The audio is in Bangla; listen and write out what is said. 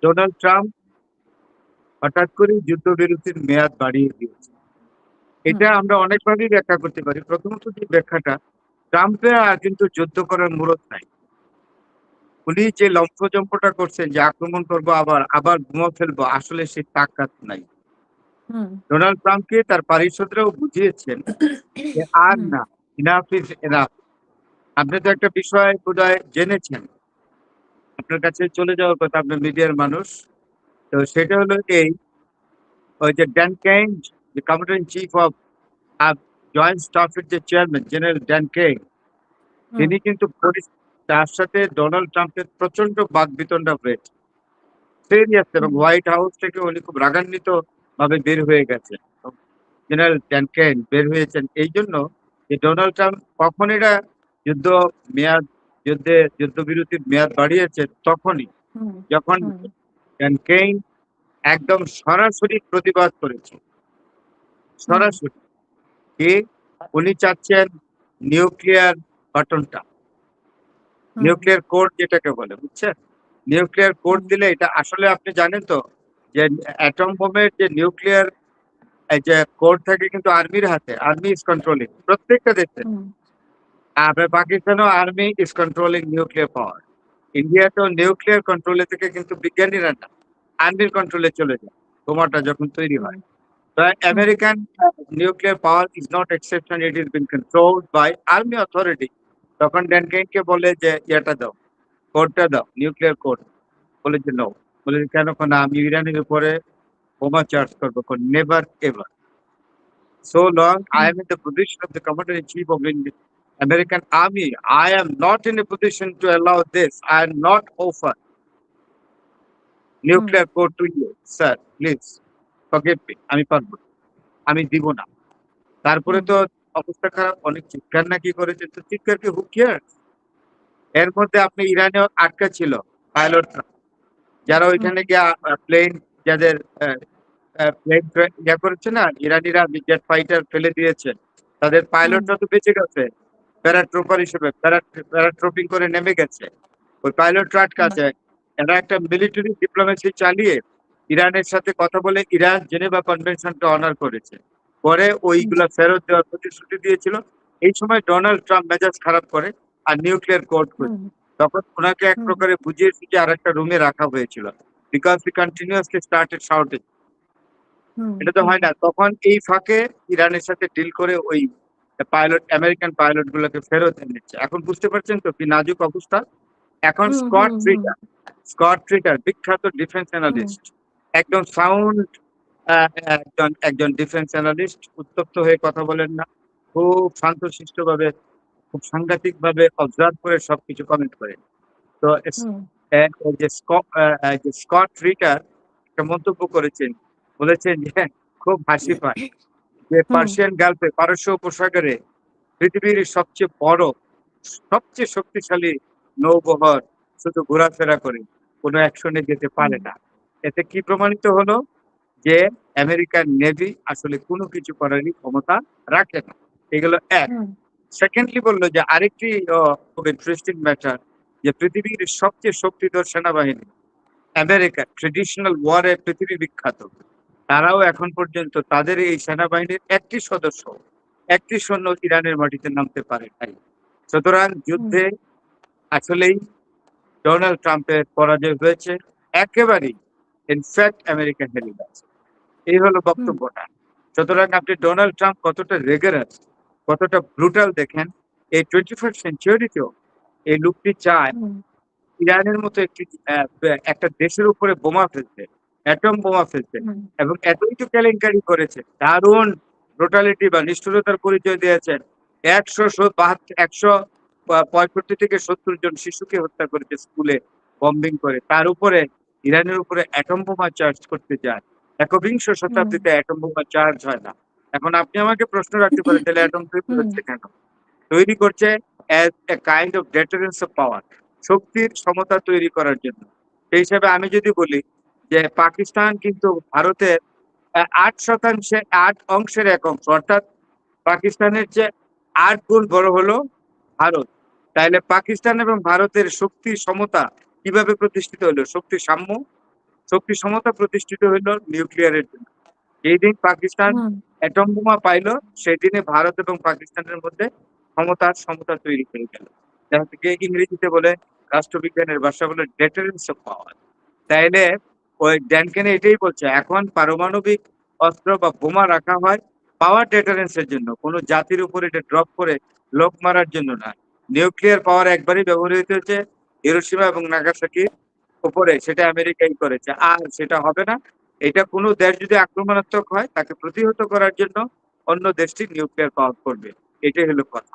ডোনাল্ড ট্রাম্প হঠাৎ করে যুদ্ধবিরতির মেয়াদ বাড়িয়ে দিয়েছে। হুম, এটা আমরা অনেকভাবেই ব্যাখ্যা করতে পারি। প্রথমত যে ব্যাখ্যাটা, ট্রাম্পের আর কিন্তু যুদ্ধ করার মুরত নাই। উনি যে লম্ফজম্পটা করছেন যে আক্রমণ করব আবার বোমা ফেলবো, আসলে সে তাকাত নাই। হুম, ডোনাল্ড ট্রাম্পকে তার পারিষদরাও বুঝিয়েছেন যে আর হুম, না, ইনাফ ইজ এনাফ। আপনি তো একটা বিষয় বোধহয় জেনেছেন। আপনার কাছে চলে যাওয়ার কথা, আপনার মিডিয়ার মানুষ। তো সেটা হলো এই, ওই যে ড্যান কেইন, যে commander in chief of joint স্টাফের যে চেয়ারম্যান জেনারেল ড্যান কেইন, হুম, তিনি কিন্তু তার সাথে ডোনাল্ড ট্রাম্পের প্রচন্ড বাকবিতণ্ডা হয়েছে সিরিয়াস, এবং হুম, হোয়াইট হাউস থেকে উনি খুব রাগান্বিত ভাবে বের হয়ে গেছেন। জেনারেল ড্যান কেইন বের হয়েছেন এই জন্য যে ডোনাল্ড ট্রাম্প কখন এরা যুদ্ধ যুদ্ধবিরতির মেয়াদ বাড়িয়েছে তখনই, হুম, যখন হুম, ড্যান কেইন একদম সরাসরি প্রতিবাদ করেছে। হুম, সরাসরি কি উনি চাচ্ছেন নিউক্লিয়ার বাটনটা, হুম, নিউক্লিয়ার কোড যেটাকে বলে, বুঝছেন? নিউক্লিয়ার কোড হুম, দিলে, এটা আসলে আপনি জানেন তো যে অ্যাটম বোমের যে নিউক্লিয়ার এই যে কোড থাকে কিন্তু আর্মির হাতে, আর্মি ইজ কন্ট্রোলিং প্রত্যেকটা দেশে। হুম, আপনার পাকিস্তানও army is controlling nuclear power. ইন্ডিয়াতেও নিউক্লিয়ার কন্ট্রোলে থেকে কিন্তু বিজ্ঞানীরা না, আর্মির কন্ট্রোলে চলে যায় বোমাটা যখন তৈরি হুম, হয়। The hmm, American nuclear power is not exception. It is been controlled by army authority. তখন ড্যান কেইনকে বলে যে ইয়েটা দাও, কোডটা দাও, নিউক্লিয়ার কোড। বলে যে নো। বলে যে কেন? না, আমি ইরানের উপরে বোমা চার্জ করবো। Never ever. So long I hmm, am in the position of the commander in chief of the American army, I am not in a position to allow this. I am not offer hmm, nuclear code to you. Sir, please forgive me. আমি পারবো না। আমি দিব না। তারপরে হুম, তো অবস্থা খারাপ, অনেক চিৎকার নাকি করেছে। তো চিৎকার কি, হু কেয়ারস? এর মধ্যে আপনি ইরানেও আটকা ছিল পাইলটরা, যারা হুম, ওইখানে গিয়ে প্লেন, যাদের প্লেন ইয়া করেছে না, ইরানিরা জেট ফাইটার ফেলে দিয়েছে, তাদের হুম, পাইলটরা তো বেঁচে গেছে। প্যারাট্রুপার হিসেবে প্যারাট্রপিং করে নেমে গেছে। ওই পাইলটরা আটকা হুম, আছে। এরা একটা মিলিটারি ডিপ্লোমেসি চালিয়ে ইরানের সাথে কথা বলে ইরান জেনেভা কনভেনশনটা অনার করেছে। পরে হুম, ওইগুলা ফেরত দেওয়ার প্রতিশ্রুতি দিয়েছিল। এই সময় ডোনাল্ড ট্রাম্প মেজাজ খারাপ করে আর নিউক্লিয়ার কোড করে। হুম, তখন ওনাকে এক হুম, প্রকারে বুঝিয়ে সুঝিয়ে আরেকটা রুমে রাখা হয়েছিল। Because he continuously started shouting. হুম, এটা তো হুম, হয় না। তখন এই ফাঁকে ইরানের সাথে ডিল করে ওই আমেরিকান পাইলট গুলোকে ফেরত এনেছে। এখন বুঝতে পারছেন তো কি নাজুক অবস্থা? এখন হুম, হুম, হুম, স্কট ট্রিটার বিখ্যাত ডিফেন্স হুম, অ্যানালিস্ট, একদম সাউন্ড, একজন ডিফেন্স অ্যানালিস্ট, উত্তপ্ত হয়ে কথা বলেন না। খুব শান্তশিষ্ট ভাবে, খুব সাংঘাতিক ভাবে অবজার্ভ করে সবকিছু কমেন্ট করেন। তো হুম, ওই যে স্কট ট্রিটার একটা মন্তব্য করেছেন, বলেছেন যে খুব হাসি পায় যে হুম, পার্সিয়ান গালফে, পারস্য উপসাগরে পৃথিবীর সবচেয়ে বড়, সবচেয়ে শক্তিশালী নৌবহর শুধু ঘোরাফেরা করে, কোনো অ্যাকশনে যেতে হুম, পারে না। এতে কি প্রমাণিত হলো? যে আমেরিকান নেভি আসলে কোনো কিছু করারই ক্ষমতা রাখে না। এগুলো এক। হুম, সেকেন্ডলি বলল যে আরেকটি খুব ইন্টারেস্টিং ম্যাটার, যে পৃথিবীর সবচেয়ে শক্তিধর সেনাবাহিনী আমেরিকা, ট্রেডিশনাল ওয়ারে পৃথিবী বিখ্যাত। তারাও এখন পর্যন্ত তাদের এই সেনাবাহিনীর একটি সদস্য, একটি সৈন্য ইরানের মাটিতে নামতে পারে নাই। সুতরাং হুম, যুদ্ধে আসলেই ডোনাল্ড ট্রাম্পের পরাজয় হয়েছে একেবারেই। ইনফ্যাক্ট আমেরিকা হেরে গেছে। এই হলো হুম, বক্তব্যটা। সুতরাং আপনি ডোনাল্ড ট্রাম্প কতটা রেগারাস, কতটা ব্রুটাল দেখেন। এই 21st সেঞ্চুরিতেও এই লোকটি চায় হুম, ইরানের মতো একটা দেশের উপরে বোমা ফেলতে, অ্যাটম বোমা ফেলতে, হুম, এবং এতই তো কেলেঙ্কারি করেছে, দারুণ ব্রুটালিটি বা নিষ্ঠুরতার পরিচয় দিয়েছেন। 165 থেকে 70 জন শিশুকে হত্যা করেছে স্কুলে বম্বিং করে। তার উপরে ইরানের উপরে অ্যাটম বোমা চার্জ করতে যায়। একবিংশ হুম, শতাব্দীতে অ্যাটম বোমা চার্জ হয় না। এখন আপনি আমাকে প্রশ্ন রাখতে পারেন, তাহলে অ্যাটম তৈরি হুম, হচ্ছে কেন? তৈরি করছে as a kind of deterrence of power, শক্তির সমতা তৈরি করার জন্য। সেই হিসাবে আমি যদি বলি যে পাকিস্তান কিন্তু ভারতের 8 শতাংশে 8 অংশের এক অংশ, অর্থাৎ পাকিস্তানের চেয়ে 8 গুণ বড় হলো ভারত। তাইলে পাকিস্তান এবং ভারতের শক্তির সমতা কিভাবে প্রতিষ্ঠিত হলো? শক্তির সাম্য, শক্তি সমতা প্রতিষ্ঠিত হইলো নিউক্লিয়ারের জন্য। যেদিন পাকিস্তান হুম, অ্যাটম বোমা পাইলো, সেদিনে ভারত এবং পাকিস্তানের মধ্যে ক্ষমতার সমতা তৈরি হয়ে গেল। যাকে ইংরেজিতে বলে, রাষ্ট্রবিজ্ঞানের ভাষা বলে ডেটারেন্স অফ পাওয়ার। তাইলে ওই ড্যানকেন এটাই বলছে, এখন পারমাণবিক অস্ত্র বা বোমা রাখা হয় পাওয়ার ডেটারেন্স এর জন্য। কোন জাতির উপর এটা ড্রপ করে লোক মারার জন্য না। নিউক্লিয়ার পাওয়ার একবারই ব্যবহৃত হয়েছে হিরোশিমা এবং নাগাসাকির উপরে, সেটা আমেরিকাই করেছে। আর সেটা হবে না। এটা কোন দেশ যদি আক্রমণাত্মক হয়, তাকে প্রতিহত করার জন্য অন্য দেশটি নিউক্লিয়ার পাওয়ার করবে। এটাই হলো কথা।